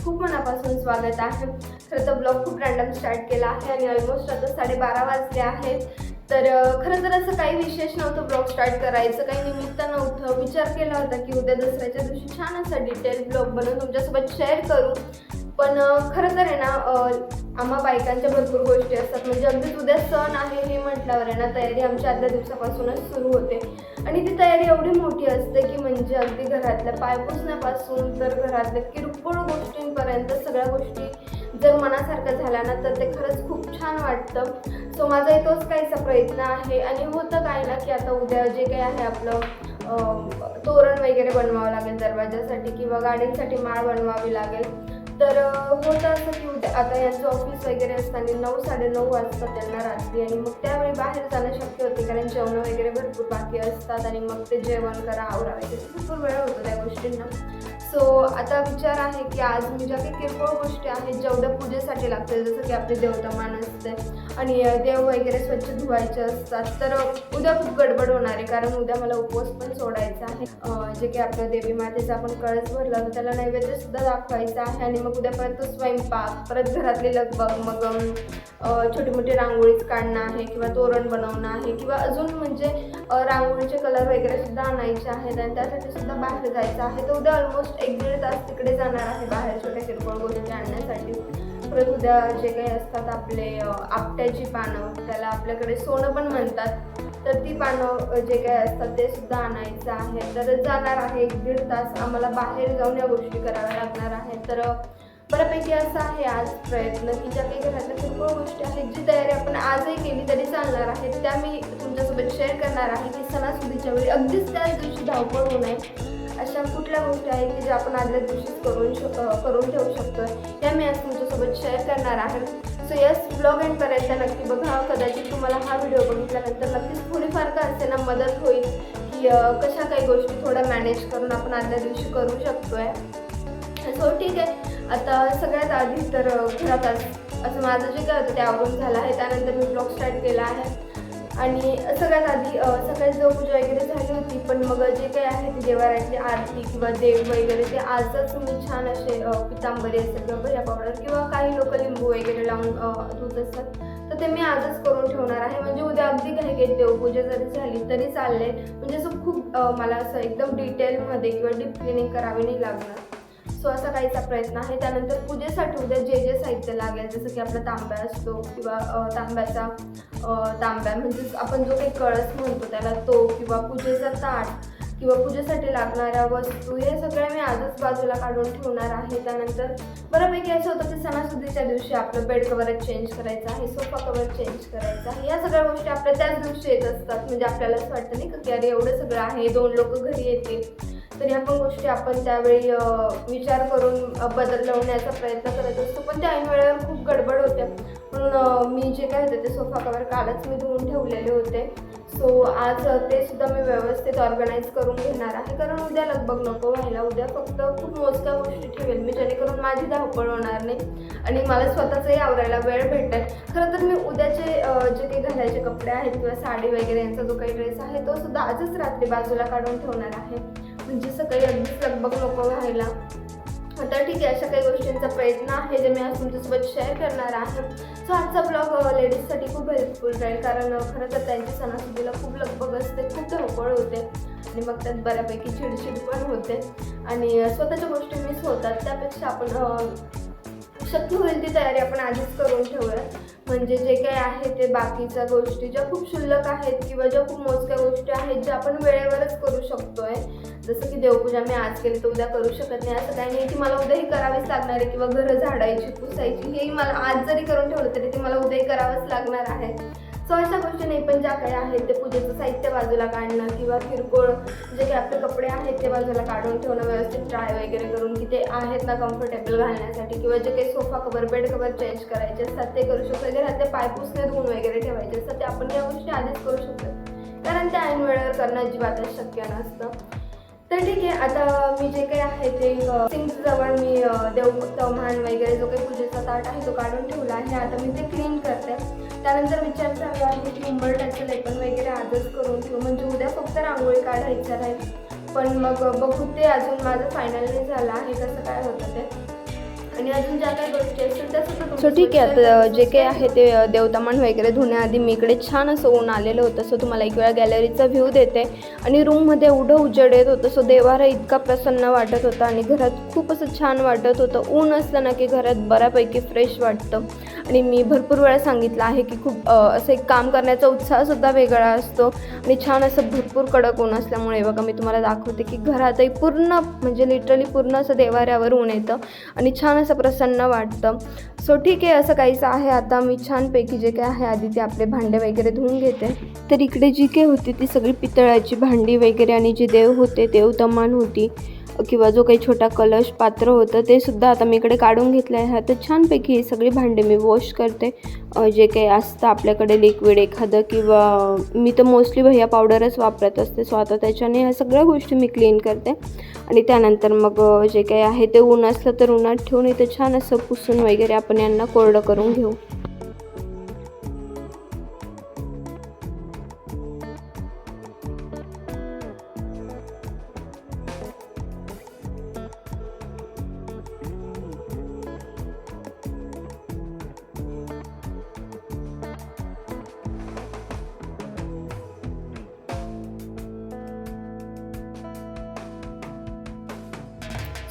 खूप मनापासून स्वागत आहे। खरं तर ब्लॉग खूप रॅन्डम स्टार्ट केला आहे आणि ऑलमोस्ट आता 12:30 वाजले आहेत। तर खरं तर असं काही विशेष नव्हतं ब्लॉग स्टार्ट करायचं, काही निमित्त नव्हतं। विचार केला होता की उद्या दसऱ्याच्या दिवशी छान असा डिटेल ब्लॉग बनवून तुमच्यासोबत शेअर करू। पण खरं तर आहे ना, आम्हा बायकांच्या भरपूर गोष्टी असतात। म्हणजे अगदीच उद्या सण आहे हे म्हटल्यावर आहे ना, तयारी आमच्या आदल्या दिवसापासूनच सुरू होते आणि ती तयारी एवढी मोठी असते की म्हणजे अगदी घरातल्या पायपुसण्यापासून तर घरातल्या किरकोळ गोष्टींपर्यंत सगळ्या गोष्टी जर मनासारखं झाल्या ना तर ते खरंच खूप छान वाटतं। सो माझा तोच काहीसा प्रयत्न आहे आणि होतं काय ना की आता उद्या जे काही आहे आपलं तोरण वगैरे बनवावं लागेल दरवाजासाठी किंवा गाडींसाठी माळ बनवावी लागेल। तर होतं असं की उद्या आता यांचं ऑफिस वगैरे असताना 9-9:30 वाजतात त्यांना रात्री आणि मग त्यावेळी बाहेर जाणं शक्य होते कारण जेवणं वगैरे भरपूर बाकी असतात आणि मग ते जेवण करा आवरा वगैरे भरपूर वेळ होतो त्या गोष्टींना। सो आता विचार आहे की आज मी ज्या काही किरकोळ गोष्टी आहेत ज्या उद्या पूजेसाठी लागतील, जसं की आपले देवतामान असते आणि देव वगैरे स्वच्छ धुवायचे असतात, तर उद्या खूप गडबड होणार आहे कारण उद्या मला उपवास पण सोडायचा आहे। जे काही आपल्या देवी मातेचा आपण कळस भरला तर त्याला नैवेद्य सुद्धा दाखवायचा आहे आणि मग उद्या परत तो स्वयंपाक, परत घरातली लगबग, मग छोटी मोठी रांगोळीच काढणं आहे किंवा तोरण बनवणं आहे किंवा अजून म्हणजे रांगोळीचे कलर वगैरे सुद्धा आणायचे आहेत आणि त्यासाठी सुद्धा बाहेर जायचं आहे। तर उद्या ऑलमोस्ट 1-1.5 तास तिकडे जाणार आहे बाहेर छोट्या किरकोळ गोष्टी आणण्यासाठी। परत उद्या जे काही असतात आपले आपट्याची पानं, त्याला आपल्याकडे सोनं पण म्हणतात, तर ती पानं जे काही असतात ते सुद्धा आणायचं आहे। तर जाणार आहे 1-1.5 तास आम्हाला बाहेर जाऊन या गोष्टी कराव्या लागणार आहेत। तर बऱ्यापैकी असं आहे आज प्रयत्न की ज्या काही घरातल्या किरकोळ गोष्टी आहेत जी तयारी आपण आजही केली तरी चालणार आहे त्या मी तुमच्यासोबत शेअर करणार आहे की सणासुदीच्या वेळी अगदीच त्याच दिवशी धावपळ होऊ नये अशा कुठल्या गोष्टी आहेत की ज्या आपण आदल्या दिवशीच करून ठेवू शकतो त्या मी आज तुमच्यासोबत शेअर करणार आहे। सो यस, ब्लॉग एंडपर्यंत नक्की बघा। कदाचित तुम्हाला हा व्हिडिओ बघितल्यानंतर नक्कीच थोडीफार का असे ना मदत होईल की कशा काही गोष्टी थोड्या मॅनेज करून आपण आदल्या दिवशी करू शकतोय। सो ठीक आहे, आता सगळ्यात आधी तर घरात असं माझं जे काय होतं ते आवरून झालं आहे, त्यानंतर मी ब्लॉग स्टार्ट केला आहे आणि सगळ्यात आधी सकाळी देवपूजा वगैरे झाली होती, पण मग जे काही आहे ते देवाऱ्यातली आरती किंवा देव वगैरे ते आजच मी छान असे पितांबरी असेल किंवा भया पावडर किंवा काही लोक लिंबू वगैरे लावून धुत असतात, तर ते मी आजच करून ठेवणार आहे। म्हणजे उद्या अगदी घाईघाईत देवपूजा जरी झाली तरी चालले, म्हणजे असं खूप मला असं एकदम डिटेलमध्ये किंवा डीप क्लिनिंग करावी नाही लागणार। सो असा काहीचा प्रयत्न आहे। त्यानंतर पूजेसाठी उद्या जे जे साहित्य लागेल, जसं की आपला तांब्या असतो किंवा तांब्या म्हणजे आपण जो काही कळस म्हणतो त्याला तो, किंवा पूजेचा ताट किंवा पूजेसाठी लागणाऱ्या वस्तू, हे सगळ्या मी आजच बाजूला काढून ठेवणार आहे। त्यानंतर बऱ्यापैकी असं होतं की सणासुदीच्या दिवशी आपलं बेड कवरच चेंज करायचं आहे, सोफा कवर चेंज करायचा आहे, या सगळ्या गोष्टी आपल्या त्याच दिवशी येत असतात। म्हणजे आपल्याला असं वाटतं नाही का की अरे एवढं सगळं आहे, 2 लोक घरी येतील, तर ह्या पण गोष्टी आपण त्यावेळी विचार करून बदलवण्याचा प्रयत्न करत असतो, पण त्या ऐन वेळेवर खूप गडबड होते। म्हणून मी जे काय होते ते सोफा कवर कालच मी धुवून ठेवलेले होते। सो आज ते सुद्धा मी व्यवस्थित ऑर्गनाईज करून घेणार आहे कारण उद्या लगबग नको व्हायला। उद्या फक्त खूप मोजक्या गोष्टी ठेवेल मी जेणेकरून माझी धावपळ होणार नाही आणि मला स्वतःचंही आवरायला वेळ भेटेल। खरं तर मी उद्याचे जे काही घालायचे कपडे आहेत किंवा साडी वगैरे यांचा जो काही ड्रेस आहे तो सुद्धा आजच रात्री बाजूला काढून ठेवणार आहे, म्हणजे सकाळी अगदीच लगबग नको व्हायला। तर ठीक आहे, अशा काही गोष्टींचा प्रयत्न आहे जे मी आज तुमच्यासोबत शेअर करणार आहे। सो आजचा ब्लॉग लेडीजसाठी खूप हेल्पफुल राहील कारण खरं तर त्यांची सणासुदीला खूप लगबग असते, खूप धावपळ होते आणि मग त्यात बऱ्यापैकी चिडचिड पण होते आणि स्वतःच्या गोष्टी मिस होतात। त्यापेक्षा आपण शक्य होईल ती तयारी आपण आधीच करून ठेवूया, म्हणजे जे काही आहे ते बाकीच्या गोष्टी ज्या खूप क्षुल्लक आहेत किंवा ज्या खूप मोजक्या गोष्टी आहेत ज्या आपण वेळेवरच करू शकतोय, जसं की देवपूजा मी आज केली तर उद्या करू शकत नाही असं काही नाही की मला उद्याही करावीच लागणार आहे किंवा घरं झाडायची पुसायची हेही मला आज जरी करून ठेवलं तरी ते मला उद्याही करावंच लागणार आहे। सो अशा गोष्टी नाही, पण ज्या काही आहेत ते पूजेचं साहित्य बाजूला काढणं किंवा किरकोळ जे काही आपले कपडे आहेत ते बाजूला काढून ठेवणं, व्यवस्थित ट्राय वगैरे करून की ते आहेत ना कम्फर्टेबल घालण्यासाठी, किंवा जे काही sofa cover bed cover change करायचे असतात ते करू शकतो, घरातले पायपुसणे धुवून वगैरे ठेवायचे असतात ते आपण या गोष्टी आधीच करू शकतो कारण त्या ऐन वेळेवर करणं अजिबातच शक्य नसतं। तर ठीक आहे, आता मी जे काही आहे ते सिंकजवळ मी देवतमान वगैरे जो काही पूजेचा ताट आहे तो काढून ठेवला आहे, आता मी ते क्लीन करते। त्यानंतर विचार चालू आहे की उंबरठ्याचं लेपन वगैरे आजच करून ठेवू, म्हणजे उद्या फक्त रांगोळी काढायचं राहील, पण मग बघू ते अजून माझं फायनल नाही झालं आहे कसं काय होतं ते। आणि अजून ज्या काही गोष्टी असतील त्या सुद्धा सो ठीक आहे. आता जे काही आहे ते देवतामान वगैरे धुण्याआधी मी इकडे छान असं ऊन आलेलं होतं. सो तुम्हाला एक वेळा गॅलरीचा व्ह्यू देते. आणि रूममध्ये एवढं उजेड येत होतं. सो देवारा इतका प्रसन्न वाटत होता आणि घरात खूप असं छान वाटत होतं. ऊन असलं ना की घरात बऱ्यापैकी फ्रेश वाटतं. आणि मी भरपूर वेळा सांगितलं आहे की खूप असं एक काम करण्याचा उत्साहसुद्धा वेगळा असतो. आणि छान असं भरपूर कडक ऊन असल्यामुळे बघा मी तुम्हाला दाखवते की घरातही पूर्ण म्हणजे लिटरली पूर्ण असं देवाऱ्यावर ऊन येतं आणि छान असं प्रसन्न वाटतं. सो ठीक आहे, असं काहीच आहे. आता मी छानपैकी जे काय आहे आधी ते आपले भांडे वगैरे धुवून घेते. तर इकडे जी काही होती ती सगळी पितळाची भांडी वगैरे आणि जे देव होते देवतमान होती किंवा जो काही छोटा कलश पात्र होतं ते सुद्धा आता मी इकडे काढून घेतलं आहे. आता छानपैकी ही सगळी भांडे मी वॉश करते. जे काही असतं आपल्याकडे लिक्विड एखादं किंवा मी तर मोस्टली भैया पावडरच वापरत असते. सो आता त्याच्याने ह्या सगळ्या गोष्टी मी क्लीन करते. आणि त्यानंतर मग जे काही आहे ते ऊन असलं तर उन्हात ठेवून इथे छान असं पुसून वगैरे आपण यांना कोरडं करून घेऊ.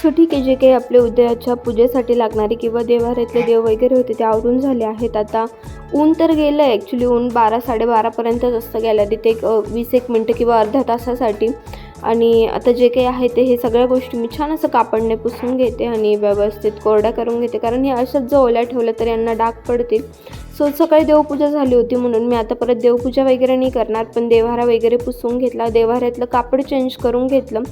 सो ठीक आहे, जे काही आपले उद्याच्या पूजेसाठी लागणारे किंवा देवाऱ्यातले देव वगैरे होते ते आवरून झाले आहेत. आता ऊन तर गेलं आहे. ॲक्च्युली ऊन 12-12:30पर्यंतच असतं गॅलरीत, एक 20-1 मिनटं किंवा अर्ध्या तासासाठी. आणि आता जे काही आहे ते हे सगळ्या गोष्टी मी छान असं कापडने पुसून घेते आणि व्यवस्थित कोरड्या करून घेते. कारण हे अशाच जर ओल्या ठेवलं तर यांना डाग पडतील. सो सकाळी देवपूजा झाली होती म्हणून मी आता परत देवपूजा वगैरे नाही करणार, पण देव्हारा वगैरे पुसून घेतला, देव्हाऱ्यातलं कापड चेंज करून घेतलं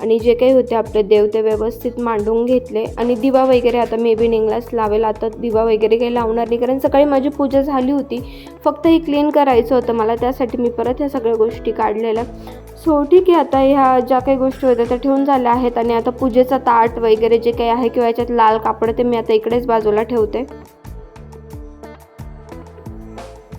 आणि जे काही होते आपले देव ते व्यवस्थित मांडून घेतले. आणि दिवा वगैरे आता मे बी निघलाच लावेल. आता दिवा वगैरे काही लावणार नाही कारण सकाळी माझी पूजा झाली होती. फक्त हे क्लीन करायचं होतं मला, त्यासाठी मी परत ह्या सगळ्या गोष्टी काढलेल्या. सो ठीक आहे, आता ह्या ज्या काही गोष्टी होत्या त्या ठेवून झाल्या आहेत. आणि आता पूजेचा ताट वगैरे जे काही आहे किंवा याच्यात लाल कापड ते मी आता इकडेच बाजूला ठेवते.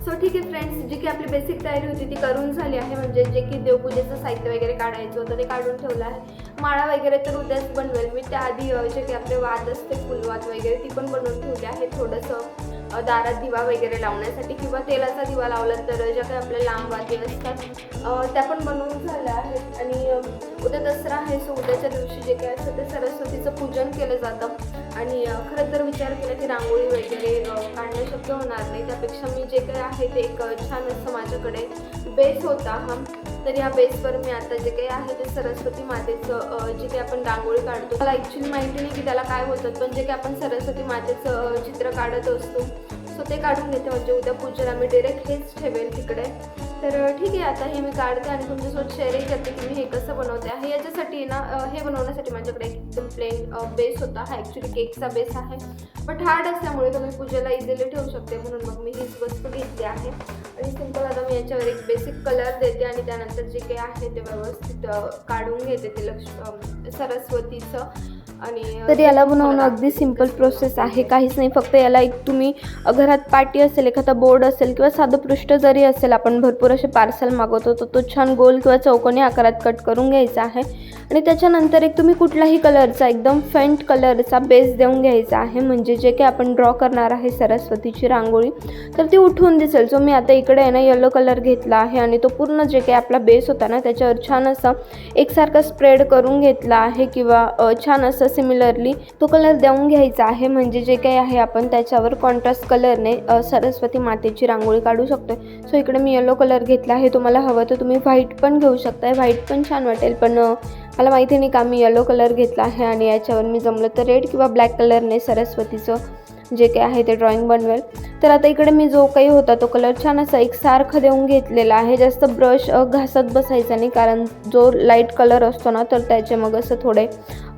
सो ठीक आहे फ्रेंड्स, जी की आपली बेसिक तयारी होती ती करून झाली आहे. म्हणजे जे की देवपूजेचं साहित्य वगैरे काढायचं होतं ते काढून ठेवलं आहे. माळा वगैरे तर उद्याच बनवेल मी. त्याआधी जे की आपले वात असते फुलवात वगैरे ती पण बनवून ठेवली आहे. थोडंसं दारात दिवा वगैरे लावण्यासाठी किंवा तेलाचा दिवा लावला तर ज्या काही आपल्या लांब वाती असतात त्या पण बनवून झाल्या आहेत. आणि उद्या दसरा आहे. सो उद्याच्या दिवशी जे काय असतं ते सरस्वतीचं पूजन केलं जातं. आणि खरं तर विचार केला की रांगोळी वगैरे काढणं शक्य होणार नाही. त्यापेक्षा मी जे काही आहे ते एक छान असं माझ्याकडे बेस होता हा. तर या बेसवर मी आता जे काही आहे ते सरस्वती मातेचं जे काही आपण रांगोळी काढतो, मला ॲक्च्युली माहिती नाही की त्याला काय होतं, पण जे काही आपण सरस्वती मातेचं चित्र काढत असतो सो ते काढून घेते. म्हणजे उद्या पूजेला मी डायरेक्ट हेच ठेवेल तिकडे. तर ठीक आहे, आता हे मी काढते आणि तुमच्यासोबत शेअरही करते की मी हे कसं बनवते आहे. याच्यासाठी ना हे बनवण्यासाठी माझ्याकडे एकदम प्लेन बेस होता. हा ॲक्च्युली केकचा बेस आहे, बट हार्ड असल्यामुळे तुम्ही पूजेला इझिली ठेवू शकते म्हणून मग मी हीच वस्तू घेतली आहे. आणि सिंपल आता मी याच्यावर एक बेसिक कलर देते आणि त्यानंतर जे काही आहे ते व्यवस्थित काढून घेते ते सरस्वतीचं. आणि तर याला बनवणं अगदी सिंपल प्रोसेस आहे, काहीच नाही. फक्त याला एक तुम्ही घरात पाटी असेल, एखादा बोर्ड असेल किंवा साधं पृष्ठ जरी असेल, आपण भरपूर असे पार्सल मागवतो तर तो छान गोल किंवा चौकोनी आकारात कट करून घ्यायचा आहे. आणि त्याच्यानंतर एक तुम्ही कुठल्याही कलरचा एकदम फेंट कलरचा बेस देऊन घ्यायचा आहे. म्हणजे जे काही आपण ड्रॉ करणार आहे सरस्वतीची रांगोळी तर ती उठून दिसेल. सो मी आता इकडे आहे ना येलो कलर घेतला आहे आणि तो पूर्ण जे काही आपला बेस होता ना त्याच्यावर छान असा एकसारखा स्प्रेड करून घेतला आहे किंवा छान असं सिमिलरली तो कलर देऊन घ्यायचा आहे. म्हणजे जे काही आहे आपण त्याच्यावर कॉन्ट्रास्ट कलरने सरस्वती मातेची रांगोळी काढू शकतो. सो इकडे मी येलो कलर घेतला आहे. तुम्हाला हवं तर तुम्ही व्हाईट पण घेऊ शकताय, व्हाईट पण छान वाटेल, पण मला माहिती नाही का मी येलो कलर घेतला आहे. आणि याच्यावर मी जमलं तर रेड किंवा ब्लॅक कलरने सरस्वतीचं जे काही आहे ते ड्रॉइंग बनवेल. तर आता इकडे मी जो काही होता तो कलर छान असा एकसारखं देऊन घेतलेला आहे. जास्त ब्रश घासत बसायचा नाही, कारण जो लाईट कलर असतो ना तर त्याचे मग असं थोडे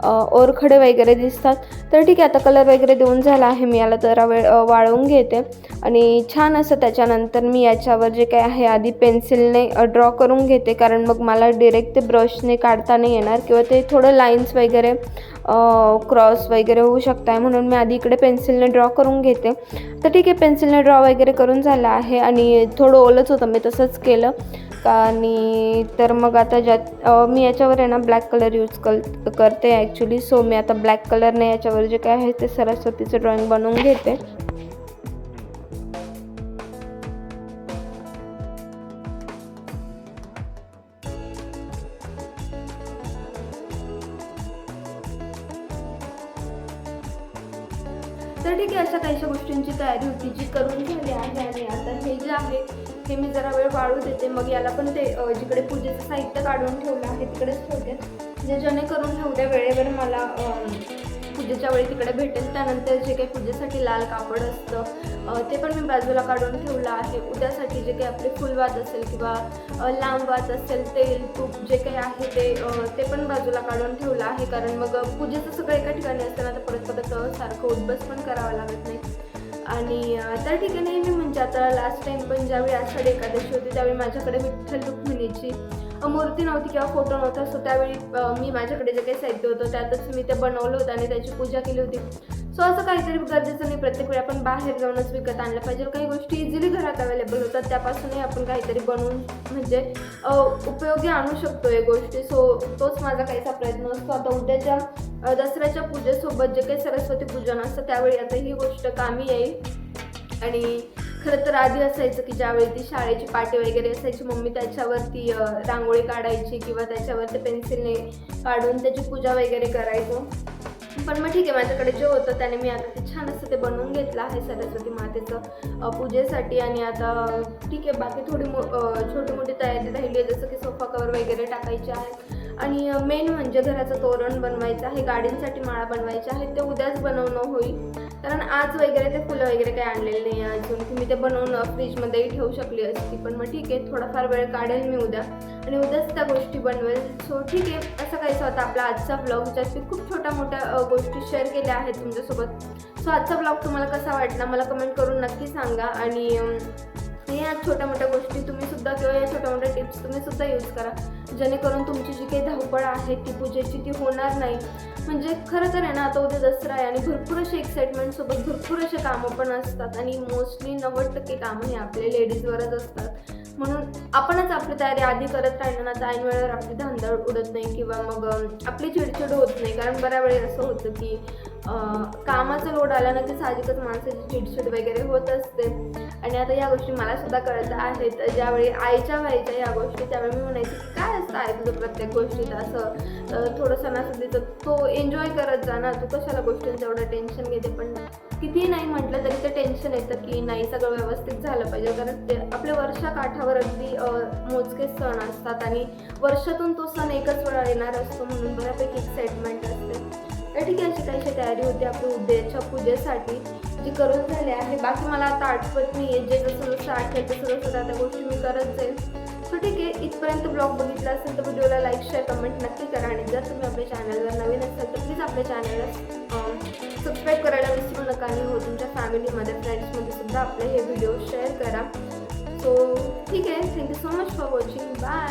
ओरखडे वगैरे दिसतात. तर ठीक आहे, आता कलर वगैरे देऊन झाला आहे. मी याला जरा वेळ वाळवून घेते आणि छान असं त्याच्यानंतर मी याच्यावर जे काय आहे आधी पेन्सिलने ड्रॉ करून घेते, कारण मग मला डिरेक्ट ते ब्रशने काढता नाही येणार किंवा ते थोडं लाईन्स वगैरे क्रॉस वगैरे होऊ शकतात, म्हणून मी आधी इकडे पेन्सिलने ड्रॉ करून घेते. तर ठीक आहे, पेन्सिलने ड्रॉ वगैरे करून झाला आहे आणि थोडं ओलंच होतं मी तसंच केलं. आणि तर मग आता मी याच्यावर आहे ना ब्लॅक कलर यूज करते ॲक्च्युली. सो मी आता ब्लॅक कलरने याच्यावर जे काय आहे ते सरस्वतीचं ड्रॉइंग बनवून घेते. तर ठीक आहे, अशा काहीशा गोष्टींची तयारी होती जी करून झाली आहे. आणि आता हे जे आहे हे मी जरा वेळ वाळू देते. मग याला पण ते जिकडे पूजेचं साहित्य काढून ठेवलं आहे तिकडेच ठेवते, जे जेणेकरून एवढ्या वेळेवर मला पूजेच्या वेळी तिकडे भेटेल. त्यानंतर जे काही पूजेसाठी लाल कापड असतं ते पण मी बाजूला काढून ठेवलं आहे. उद्यासाठी जे काही आपले फुलवात असेल किंवा लांब वात असेल, तेल तूप जे काही आहे ते पण बाजूला काढून ठेवलं आहे. कारण मग पूजेचं सगळं एका ठिकाणी असताना तर परत परत सारखं उद्बस पण करावं लागत नाही. आणि त्या ठिकाणी मी म्हणजे आता लास्ट टाइम पण ज्यावेळी आषाढी एकादशी होती त्यावेळी माझ्याकडे विठ्ठल रुक्मिणीची मूर्ती नव्हती किंवा फोटो नव्हता. सो त्यावेळी मी माझ्याकडे जे काही साहित्य होतं त्यातच मी ते बनवलं होतं आणि त्याची पूजा केली होती. सो असं काहीतरी गरजेचं नाही प्रत्येक वेळी आपण बाहेर जाऊनच विकत आणलं पाहिजे. काही गोष्टी इझिली घरात अवेलेबल होतात, त्यापासूनही आपण काहीतरी बनवून म्हणजे उपयोगी आणू शकतो या गोष्टी. सो तोच माझा काहीसा प्रयत्न असतो. आता उद्याच्या दसऱ्याच्या पूजेसोबत जे काही सरस्वती पूजन असतं त्यावेळी आता ही गोष्ट कामी येईल. आणि खरं तर आधी असायचं की ज्यावेळी ती शाळेची पाटी वगैरे असायची, मम्मी त्याच्यावरती रांगोळी काढायची किंवा त्याच्यावरती पेन्सिलने काढून त्याची पूजा वगैरे करायचो. पण मग ठीक आहे, माझ्याकडे जे होतं त्याने मी आता ते छान असं ते बनवून घेतलं आहे सरस्वती मातेचं पूजेसाठी. आणि आता ठीक आहे, बाकी थोडी छोटी मोठी तयारी राहिली आहे, जसं की सोफा कवर वगैरे टाकायचे आहेत. आणि मेन म्हणजे घराचं तोरण बनवायचं आहे, गाडींसाठी माळा बनवायच्या आहेत, ते उद्याच बनवणं होईल. कारण आज वगैरे ते फुलं वगैरे काही आणलेले नाही अजून, की मी ते बनवून फ्रीजमध्येही ठेवू शकली असती. पण मग ठीक आहे, थोडाफार वेळ काढेल मी उद्या आणि उद्याच त्या गोष्टी बनवेल. सो ठीक आहे, असं काहीसं होतं आपला आजचा ब्लॉग, ज्यात मी खूप छोट्या मोठ्या गोष्टी शेअर केल्या आहेत तुमच्यासोबत. सो आजचा ब्लॉग तुम्हाला कसा वाटला मला कमेंट करून नक्की सांगा. आणि या छोट्या मोठ्या गोष्टी तुम्ही सुद्धा किंवा या छोट्या मोठ्या टिप्स तुम्ही सुद्धा यूज करा, जेणेकरून तुमची जी काही धावपळ आहे ती पूजेची ती होणार नाही. म्हणजे खरं तर आहे ना, आता उद्या दसरा आहे आणि भरपूर असे एक्साइटमेंटसोबत भरपूर असे कामं पण असतात आणि मोस्टली 90% कामं हे आपले लेडीजवरच असतात. म्हणून आपणच आपली तयारी आधी करत राहिलं ना तर ऐन वेळेवर आपली धांदळ उडत नाही किंवा मग आपली चिडचिड होत नाही. कारण बऱ्याच वेळी असं होतं की कामाचा लोड आला ना की साहजिकच माणसाची चिडचिड वगैरे होत असते. आणि आता या गोष्टी मला सुद्धा कळत आहेत. ज्यावेळी आईच्या व्हायच्या या गोष्टी त्यावेळी मी म्हणायची की काय असतं आहे तुझं प्रत्येक गोष्टीत असं थोडं सणासुदीचं तो एन्जॉय करत जा ना, तू कशाला गोष्टींचं एवढं टेन्शन घेते. पण कितीही नाही म्हटलं तरी ते टेन्शन येतं की नाही सगळं व्यवस्थित झालं पाहिजे. कारण ते आपल्या वर्षाकाठावर अगदी मोजकेच सण असतात आणि वर्षातून तो सण एकच वेळा येणार असतो, म्हणून बऱ्यापैकी एक्साइटमेंट असते. तर ठीक आहे, अशी काहीशी तयारी होती आपली उद्याच्या पूजेसाठी जी करून झाली आहे. बाकी मला आता आठवत नाही आहे, जे जसं जसं आठवतं तसं तसं त्या गोष्टी मी करत जाईल. सो ठीक आहे, इथपर्यंत ब्लॉग बघितला असेल तर व्हिडिओला लाईक शेअर कमेंट नक्की करा. आणि जर तुम्ही आपल्या चॅनलवर नवीन असाल तर प्लीज आपल्या चॅनलला सबस्क्राईब करायला विसरू नका. आणि हो, तुमच्या फॅमिलीमध्ये फ्रेंड्समध्ये सुद्धा आपले हे व्हिडिओ शेअर करा. सो ठीक आहे, thank you so much for watching. Bye.